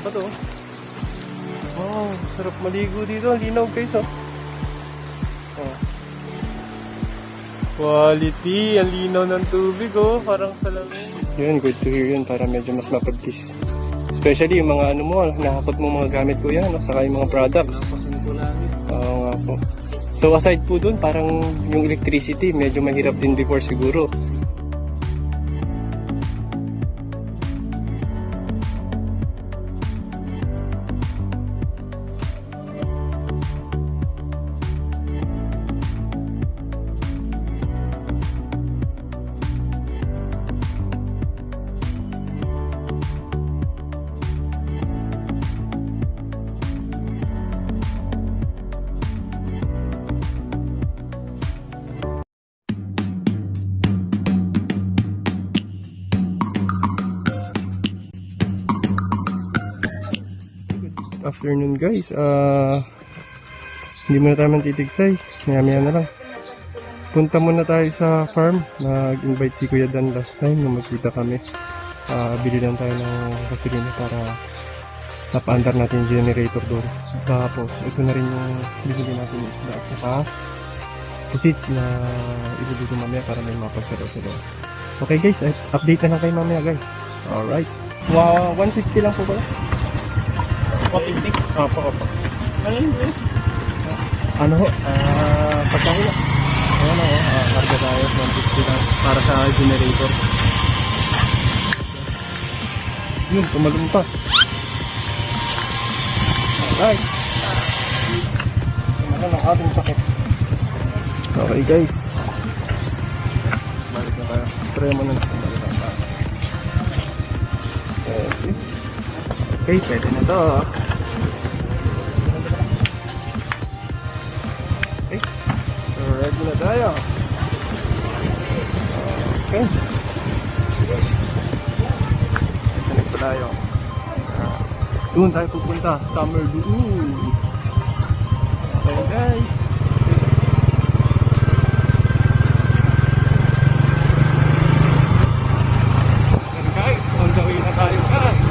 pa to. Wow, sarap maligo dito. Ang linaw guys, oh. Oh. Quality, ang linaw ng tubig, oh. Parang salamin. Yun, good to hear yun. Para medyo mas mapagkis. Especially yung mga ano mo, nakakot mo mga gamit ko yan, no? Saka yung mga products. Oo nga po. So aside po dun, parang yung electricity, medyo mahirap din before siguro. Afternoon guys, hindi muna tayo mantitigtay, maya na lang. Punta muna tayo sa farm. Nag-invite si Kuya Dan last time nung magkita kami. Bili lang tayo ng gasolina para napaandar natin yung generator doon. Tapos ito na rin yung bibili natin isda at saka pusit na iluluto mamaya para may mapagsasaw. Okay guys, update na lang kayo mamaya guys. Alright, wow, 160 lang po pala. 150? Opo. Ano yun guys? Ano ho? Pagkain na. Ayan o, karga tayo 150 lang para sa generator. Yun, tumalun pa. Alright. Ano lang ating sakit. Okay guys, balik na tayo. Try mo na natin. Okay, pwede na to. Okay, so ready na tayo. Okay, ito na tayo. Doon tayo pupunta, summer doon. Okay guys, on the way na tayo guys.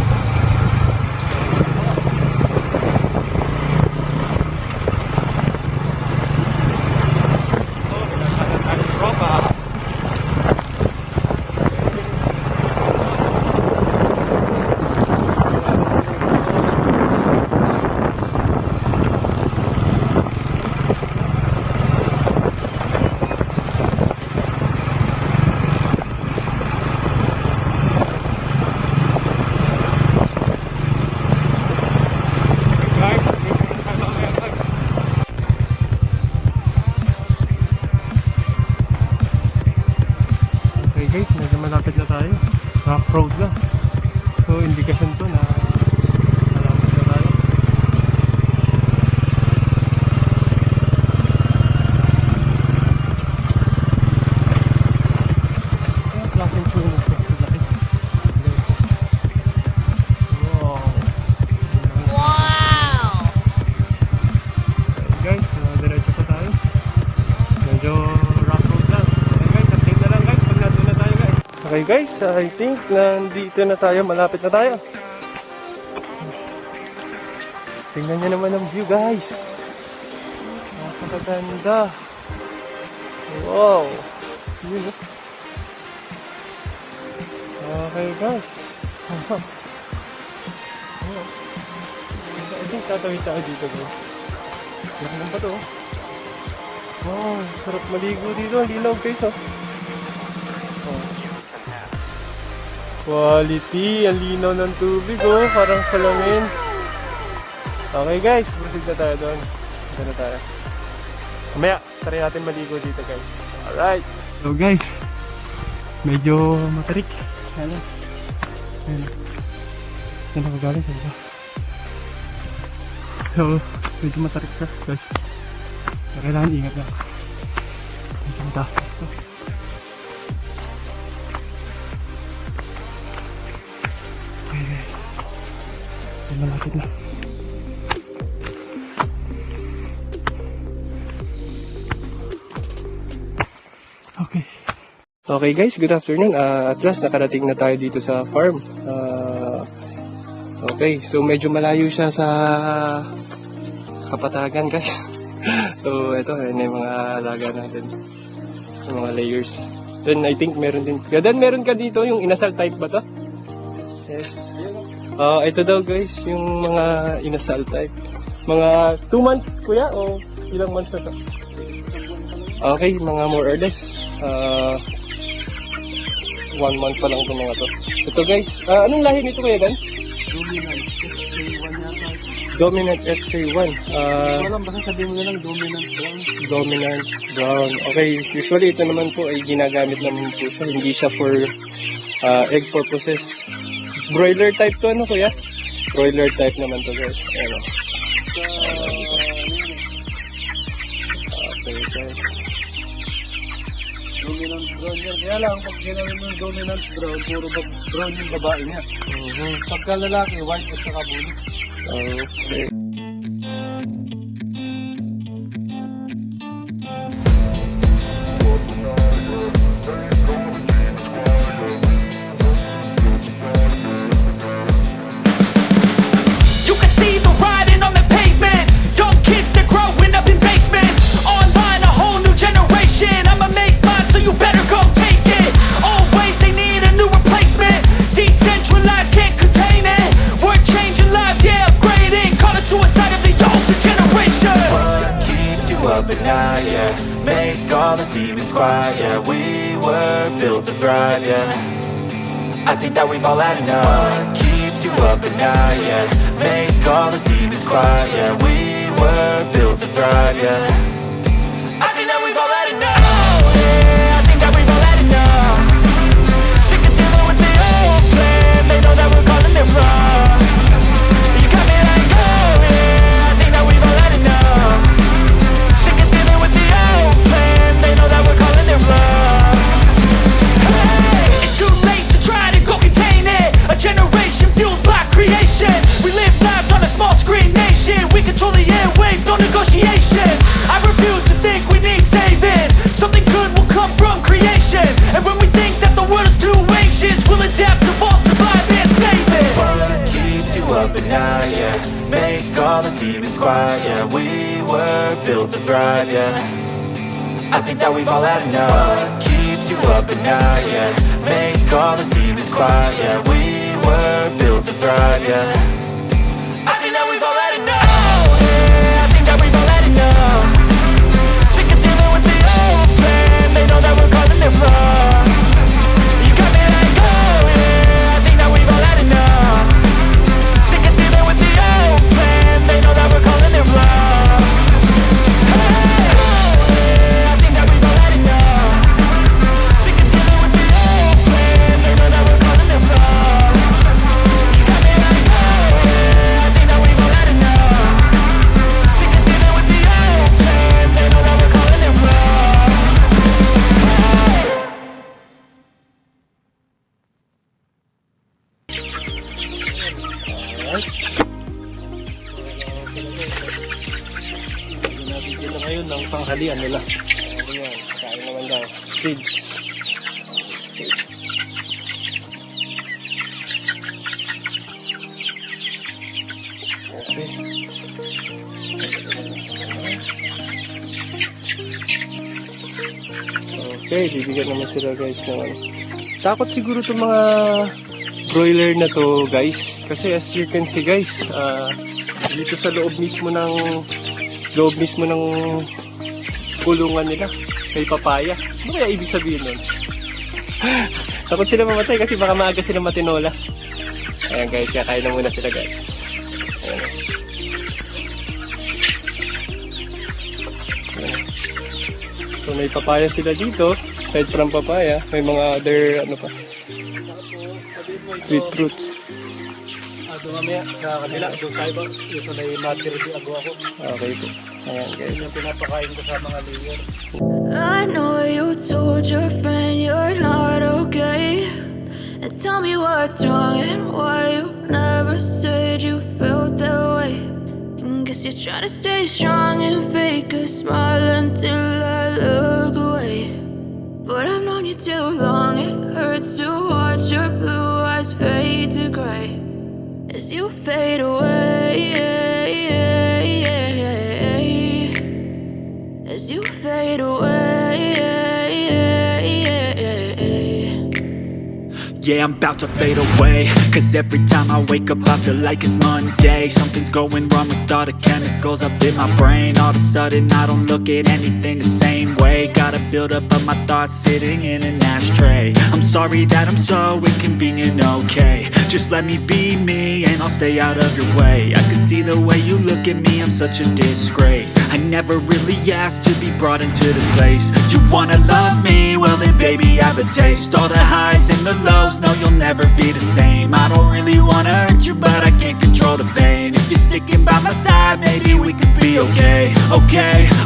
Guys, medyo malapit na tayo. Rock road na. So, indikasyon to na malapit na tayo. Ang klaseng puno ito. Wow! Okay guys, diretso pa tayo. Medyo rock road lang. Okay guys, I think nandito na tayo, malapit na tayo. Tingnan nyo naman ang view guys. Napakaganda. Wow. Yun. Okay guys. I think tatawid tayo dito guys. Yan pa to. Wow, sarap maligo dito. Linaw guys oh. Quality, ang linaw ng tubig oh, parang salamin. Okay guys, proceed na tayo doon. Dito na tayo. Mamaya, try natin maligo dito guys. Alright. So guys, medyo matarik. Ano? Ayan. Yan ako galing sa iba. So, medyo matarik ka guys. So, kailangan ingat lang. Medyo mataas na ito. Malapit na. Okay guys, good afternoon. At last nakarating na tayo dito sa farm. Okay, so medyo malayo siya sa kapatagan, guys. So ito, yun yung mga alaga natin. Yung mga layers. Then I think meron din. Then meron ka dito, yung inasal type ba to? Yes. Ito daw guys, yung mga inasal type. Mga 2 months kuya o ilang months na to? Okay, mga more or less 1 month pa lang itong mga to. Ito guys, anong lahi nito kuya Dan? Dominant XA1. Walang baka sabihin mo na lang dominant brown. Dominant brown. Okay, usually ito naman po ay ginagamit naman po siya. Hindi siya for egg purposes. Broiler type to ano kuya? Broiler type naman to guys. Ano? Okay guys. Dominant brown yan. Kaya lang, pag ginawin mo yung dominant brown, puro brown yung babae niya. Pagka lalaki, white at saka bulo. Okay. Yeah, make all the demons quiet. Yeah, we were built to thrive. Yeah, I think that we've all had enough. What keeps you up at night? Yeah, make all the demons quiet. Yeah, we were built to thrive. Yeah, I think that we've all had enough. Oh, yeah, I think that we've all had enough. Sick of dealing with the old plan. They know that we're calling it wrong. You got me like, oh yeah, I think that we've all had enough. They know that we're calling it wrong. Hey, it's too late to try to go contain it. A generation fueled by creation. We live lives on a small screen nation. We control the airwaves, no negotiation. I refuse to think we need saving. Something good will come from creation. And when we think that the world is too anxious, we'll adapt, evolve, survive and save it. What keeps you up at night? Yeah, make all the demons quiet. Yeah, we were built to thrive. Yeah, I think that we've all had enough. What keeps you up at night? Yeah, make all the demons quiet. Yeah, we were built to thrive. Yeah, I think that we've all had enough. Oh yeah, I think that we've all had enough. Sick of dealing with the old plan. They know that we're calling it wrong. You got me like, oh yeah, I think that we've all had enough. Sick of dealing with the old plan. They know that we're calling it wrong. Sila ngayon ng panghalian nila. Ano yan? Kain naman daw. Feeds. Okay. Okay, bibigyan naman sila guys ng ano. Takot siguro itong mga broiler na to guys. Kasi as you can see guys, dito sa loob mismo ng kulungan nila may papaya. Ano kaya ibig sabihin nun? Takot sila mamatay kasi baka maaga sila matinola. Ayan guys, kakain na muna sila guys. Ayan. Ayan. So may papaya sila dito. Aside from papaya, may mga other ano pa, sweet fruits. Doon mamaya sa kanila, doon tayo ba? Yung sa may maternity ago ako. Okay po. Ayan guys. Yung pinapakain ko sa mga layer. I know you told your friend you're not okay. And tell me what's wrong and why you never said you felt that way. And guess you're trying to stay strong and fake a smile until I look away. But I've known you too long, it hurts to watch your blue eyes fade to gray as as you fade away, as you fade away. Yeah, I'm about to fade away, cause every time I wake up I feel like it's Monday. Something's going wrong with all the chemicals up in my brain. All of a sudden I don't look at anything the same way. Gotta build up of my thoughts sitting in an ashtray. I'm sorry that I'm so inconvenient, okay. Just let me be me and I'll stay out of your way. I can see the way you look at me, I'm such a disgrace. I never really asked to be brought into this place. You wanna love me? Well then baby I have a taste. All the highs and the lows, no you'll never be the same. I don't really wanna hurt you but I can't control the pain. If you're sticking by my side maybe we could be okay.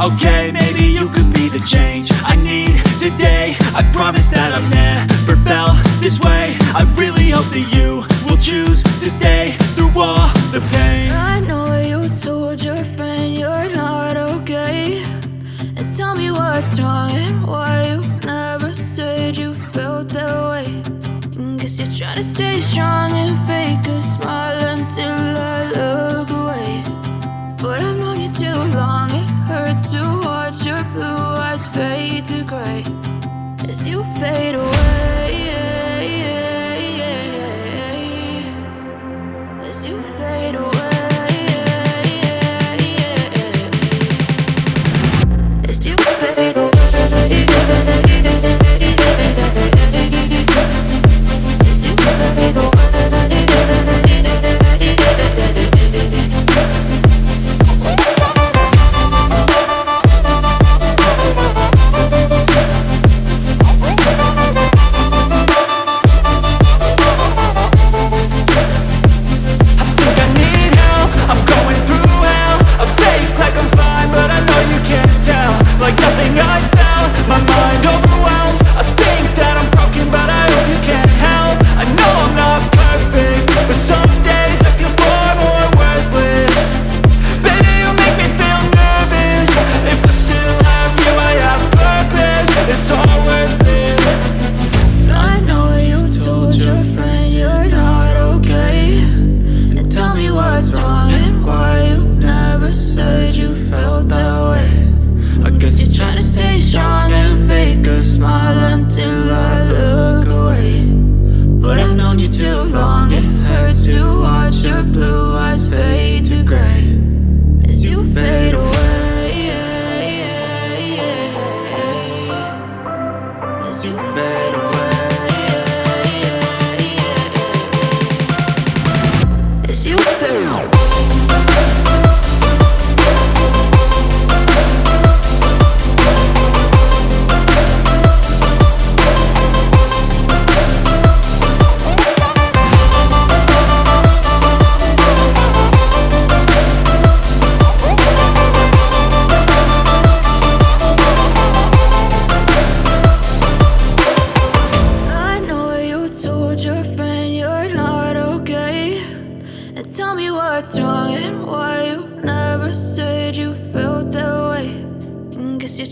Okay, maybe you could be the change I need today. I promise that I've never felt this way. I really hope that you will choose to stay through all the pain. I know you told your friend you're not okay, and tell me what's wrong and why you never said you felt that way. Guess you're trying to stay strong and fake a smile until I look away. But I've known you too long, it hurts to watch your blue eyes fade to gray as you fade away, as you fade away, as you fade away.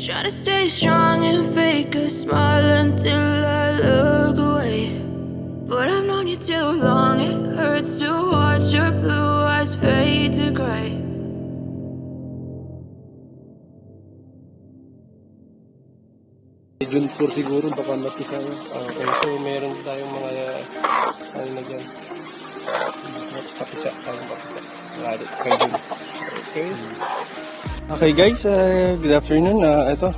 Try to stay strong and fake a smile until I look away. But I've known you too long, it hurts to watch your blue eyes fade to gray. June 4 siguro, baka mapisa na. Okay, so meron tayong mga ano na dyan. Papisa. Sorry, kay June. Okay guys, good afternoon. Ito,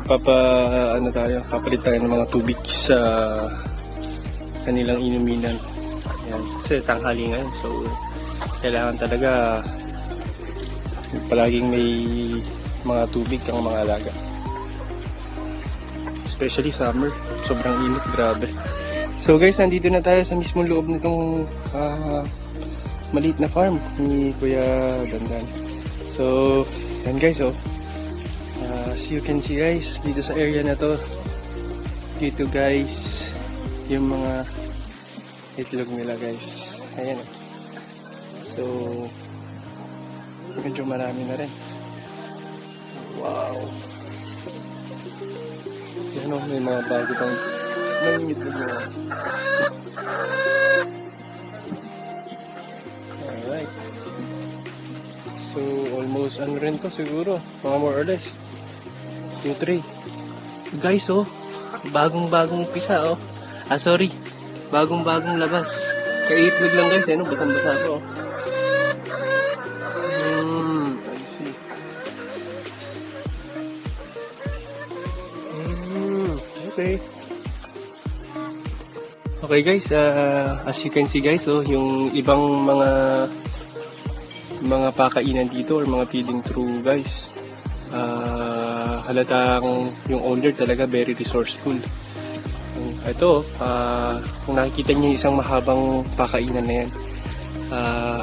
papalit tayo ng mga tubig sa kanilang inuminan. Ayan, kasi tanghali ngayon, so kailangan talaga palaging may mga tubig ang mga alaga. Especially summer, sobrang init, grabe. So guys, nandito na tayo sa mismong loob nitong maliit na farm ni Kuya Dandan. So, yan guys, as you can see guys, dito sa area na to, dito guys, yung mga itlog nila guys. Ayan. So, medyo marami na rin. Wow. Yan may mga bago pang itlog nila. Tapos ano rin to siguro, mga more or less yung tray. Guys, oh, bagong pisa, oh. Sorry, bagong labas. Ka-itlog lang guys, ano, basang-basa po. I see. Okay. Okay guys, as you can see guys, oh, yung ibang mga pakainan dito or mga feeding trough guys, halatang yung owner talaga very resourceful. Ito, kung nakikita niyo yung isang mahabang pakainan na yan,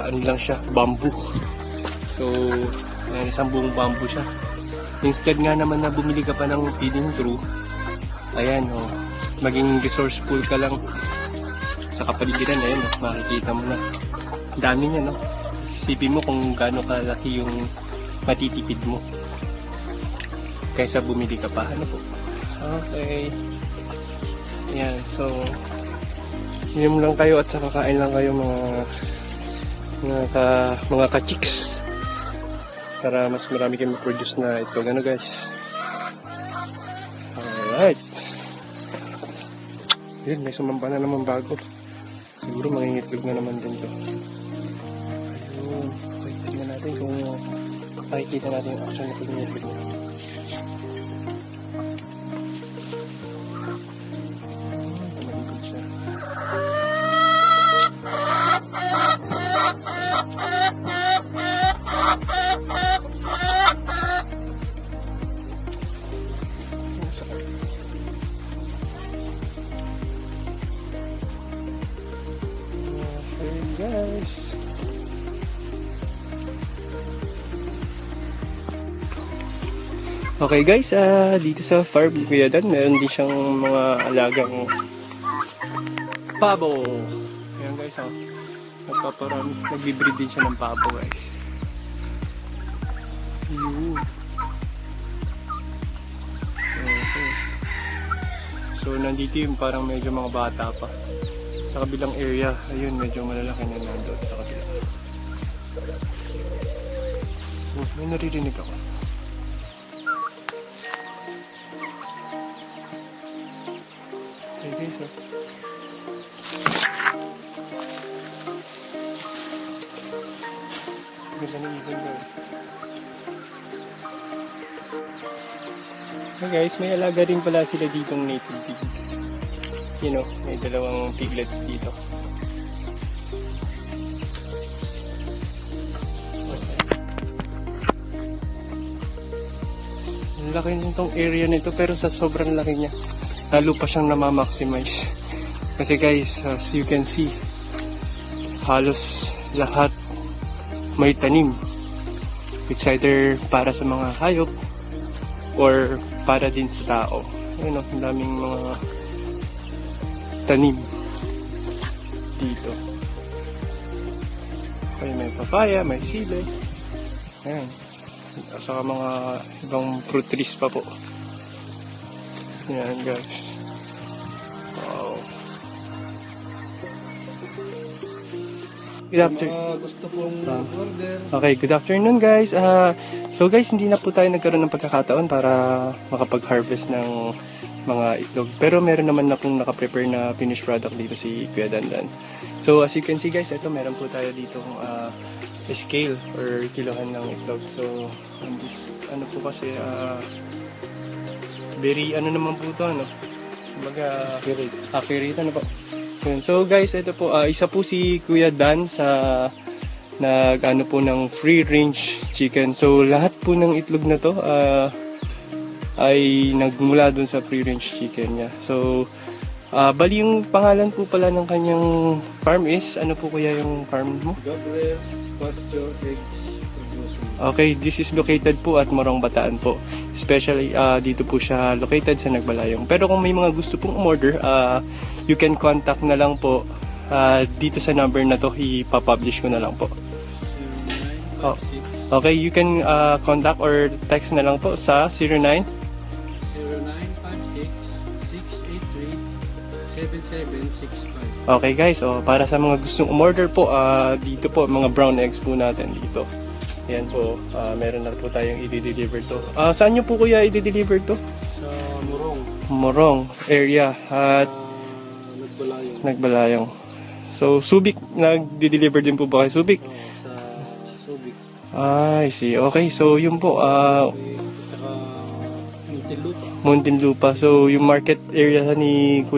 ano lang siya, bamboo. So, isang buong bamboo siya. Instead nga naman na bumili ka pa ng feeding trough, ayan, oh, maging resourceful ka lang sa kapaligiran. Ayan, oh, makikita mo na. Ang dami niya, no? Isipin mo kung gaano kalaki yung matitipid mo kaysa bumili ka pa. Ano po? Okay. Ayan, so inom lang kayo at saka kain lang kayo mga ka-chicks para mas marami kayo ma-produce na ito. Ano guys? Alright. Yun, may sumamba na naman bago. Siguro mangingitlog na naman din to. Ayun. So, tignan natin kung makikita natin yung action na pangingitlog na. Tumalikod siya. Guys, okay guys, dito sa farm ni Kuya Dan, meron din siyang mga alagang pabo. Ayan guys, nagbibreed din siya ng pabo guys. Okay. So nandito yung parang medyo mga bata pa. Sa kabilang area, ayun, medyo malalaki na nandun sa kabila. May naririnig ako. Okay guys, ganda ng ibon guys. Okay guys, may alaga rin pala sila ditong native pig. You know, may dalawang piglets dito. Ang laki nitong area nito, pero sa sobrang laki niya, lalo pa siyang namamaximize. Kasi guys, as you can see, halos lahat may tanim. It's either para sa mga hayop or para din sa tao. Ayun, ang daming mga tanim dito. Okay, may papaya, may sili. Ayan. At saka mga ibang fruit trees pa po. Ayan guys. Wow. Good afternoon. Gusto pong order. Okay, good afternoon guys. So guys, hindi na po tayo nagkaroon ng pagkakataon para makapag-harvest ng mga itlog. Pero meron naman na pong nakaprepare na finished product dito si Kuya Dandan. So as you can see guys, ito meron po tayo dito scale or kilohan ng itlog. So this ano po kasi very ano naman po ito, ano? Kumbaga accurate ano po. So guys, ito po isa po si Kuya Dan sa nag-ano po ng free range chicken. So lahat po ng itlog na to ay nagmula dun sa free range chicken niya. So bali yung pangalan po pala ng kanyang farm is, ano po kaya yung farm mo? Gabriel's Pasture Eggs Production. Okay, this is located po at Morongbataan po. Especially dito po siya located sa Nagbalayong. Pero kung may mga gusto pong umorder, you can contact na lang po dito sa number na to, ipapublish ko na lang po. 0956 Okay, you can contact or text na lang po sa 09 0956-683-7765. Okay guys, para sa mga gustong umorder po, dito po mga brown eggs po natin dito. Yan po, meron na po tayong i-deliver to. Saan nyo po kuya i-deliver to? Sa Morong. Morong area at Nagbalayong. So, Subic, nag-deliver din po ba kay Subic? Sa Subic. I see. Okay, so yun po, Tsaka Muntinlupa. Muntinlupa. So, yung market area ni Kuya.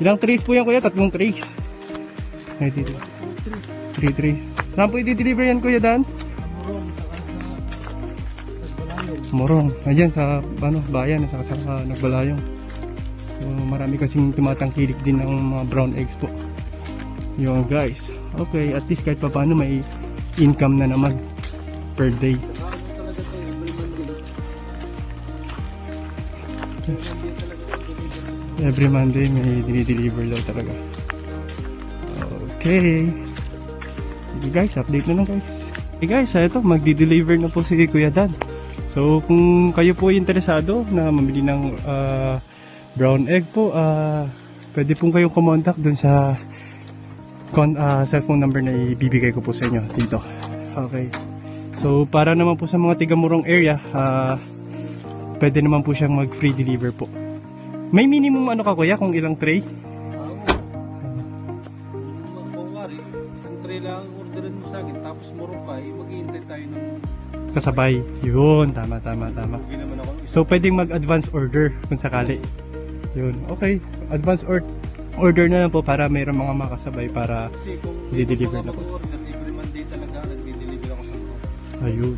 Ilang trays po yan kuya? 3 trays. Ay, dito. 3 trays. Saan po i-deliver yan kuya Dan? Morong. Ayan sa bayan, sa Nagbalayong. So, marami kasing tumatangkilik din ng mga brown eggs po. Yun guys. Okay, at least kahit pa paano may income na naman per day. Every Monday may dinideliver daw talaga. Okay. Sige guys, update na lang guys. Okay guys, ito magdi-deliver na po si Kuya Dan. So kung kayo po interesado na mamili ng brown egg po, pwede pong kayong kumontak dun sa cellphone number na ibibigay ko po sa inyo dito. Okay. So para naman po sa mga tiga-Morong area, pwede naman po siyang mag-free deliver po. May minimum ano ka kuya kung ilang tray? Magpawari, isang tray lang orderin mo sa akin, tapos Morong ka, maghihintay tayo ng Kasabay. Yun, tama. hindi naman ako. So pwedeng mag-advance order kung sakali. Yun, okay. Advance order na lang po para mayroong mga makasabay para Kasi kung i-deliver na po. order, every Monday talaga nag-deliver ako sa Morong. Ayun.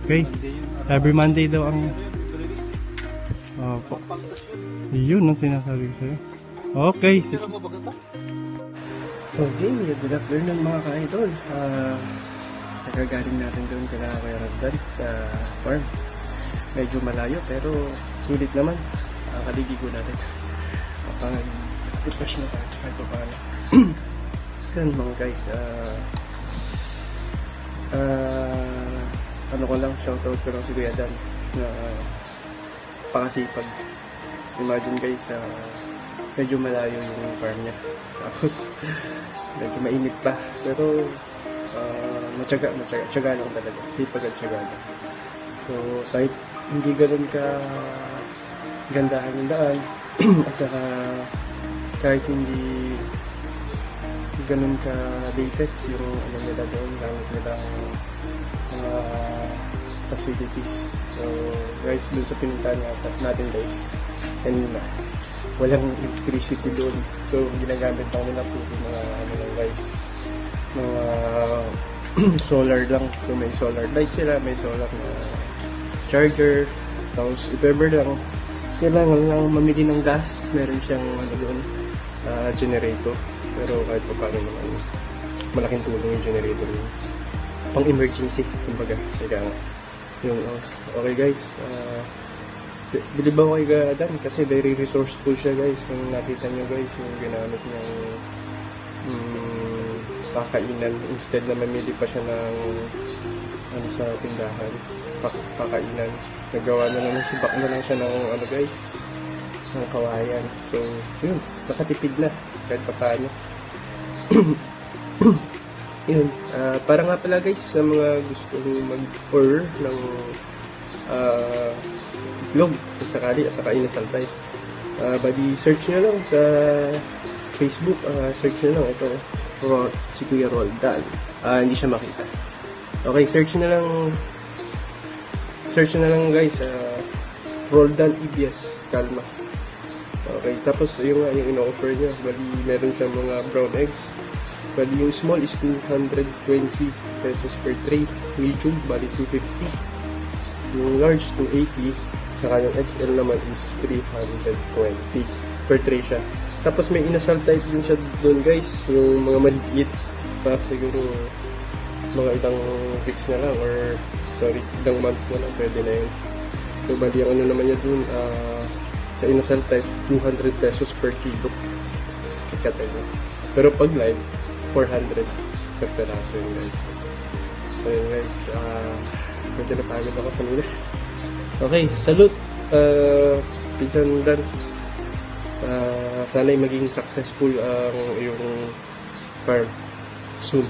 Okay. Every Monday daw ang po. Yun ang sinasabi ko sa'yo. Okay. Okay, good afternoon mga ka-idol. Nagagaling natin doon kaya Ragdan sa farm. Medyo malayo pero sulit naman. Kaliligo natin. refresh na tayo kahit pa paano. Yan mga guys, ano ko lang, shoutout ko lang si Kuya Dan na pakasipag. Imagine guys, medyo malayo yung farm niya. Tapos, medyo mainit pa. Pero, matyaga lang talaga. Sipag at tyaga lang. So, kahit hindi ganun ka gandahan yung daan, at saka kahit hindi ganun ka latest yung ano nila doon, gamit nila facilities. So guys, doon sa pinuntahan natin guys, kanina walang electricity doon. So ginagamit lang nila po yung mga ano lang guys, mga solar lang. So may solar light sila, may solar na charger. Tapos if ever lang kailangan lang mamili ng gas, meron siyang ano doon, generator. Pero kahit pa paano naman, malaking tulong yung generator yun. Pang emergency, kumbaga. Kaya yung, okay guys, bilib ako kay Dan kasi very resourceful siya guys. Kung nakita nyo guys, yung ginamit niyang pakainan, instead na mamili pa siya ng ano sa tindahan, pakainan. Nagawa na lang, sibak na lang siya ng ano guys, ng kawayan. So, yun, nakatipid na kahit pa paano. Yun, para nga pala guys, sa mga gusto mag-order ng itlog, sakali, saka inasal type, bali search nyo lang sa Facebook, search nyo lang ito, si Kuya Roldan. Hindi siya makita. Okay, search na lang guys, Roldan EBS Kalma. Okay, tapos yung ino-offer niya, bali meron siyang mga brown eggs. Bali yung small is 220 pesos per tray, medium bali 250, yung large 280, saka yung XL naman is 320 per tray siya. Tapos may inasal type din siya doon guys, yung mga maliit pa, siguro mga ilang weeks na lang, or ilang months na lang, pwede na yun. So bali ang ano naman niya doon, sa inasal type 200 pesos per kilo kikatay mo. Pero pag live 400 per peraso yun guys. So yun guys, medyo napagod ako kanina. Okay, salute Pinsan Dan. Sana'y maging successful ang iyong farm soon.